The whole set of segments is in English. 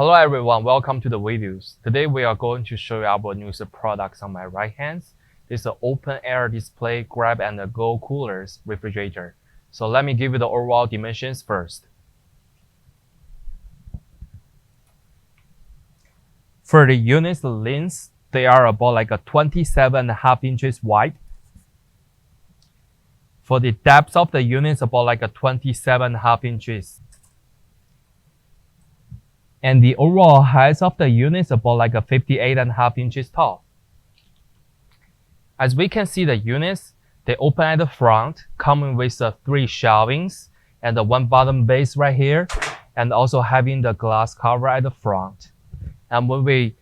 Hello everyone, welcome to the videos. Today we are going to show you our newest products on my right hand. This is an open air display grab and go coolers refrigerator. So let me give you the overall dimensions first. For the unit's lengths, they are about like a 27.5 inches wide. For the depth of the unit, it's about like a 27.5 inches. And the overall height of the unit is about like a 58.5 inches tall. As we can see, the units, they open at the front, coming with 3 shelvings and the 1 bottom base right here, and also having the glass cover at the front. And when we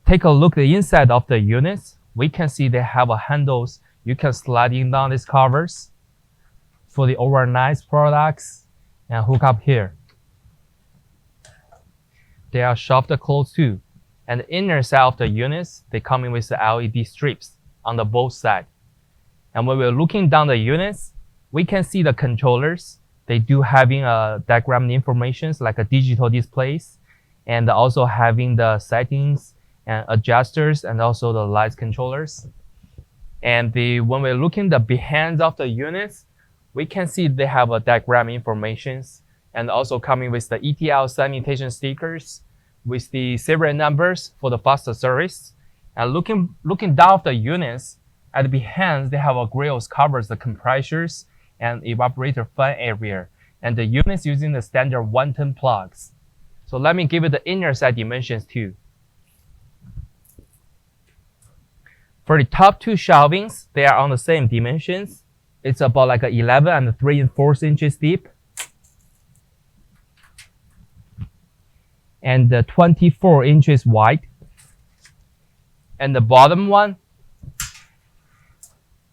take a look at the inside of the units, we can see they have handles. You can slide in down these covers for the overnight products and hook up here. They are shelved closed too. And the inner side of the units, they come in with the LED strips on the both sides. And when we're looking down the units, we can see the controllers. They do having a diagram informations like a digital displays, and also having the settings and adjusters and also the lights controllers. And when we're looking the behind of the units, we can see they have a diagram informations and also coming with the ETL sanitation stickers with the serial numbers for the faster service. And looking down of the units, at the behind they have a grills covers the compressors and evaporator fan area. And the units using the standard 110 plugs. So let me give you the inner side dimensions too. For the top 2 shelvings, they are on the same dimensions. It's about like 11 and 3/4 inches deep. And 24 inches wide. And the bottom one,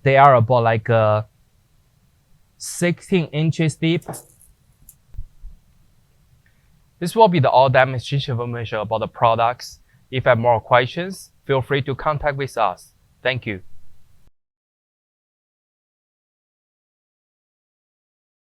they are about like 16 inches deep. This will be the all demonstration information about the products. If you have more questions, feel free to contact with us. Thank you.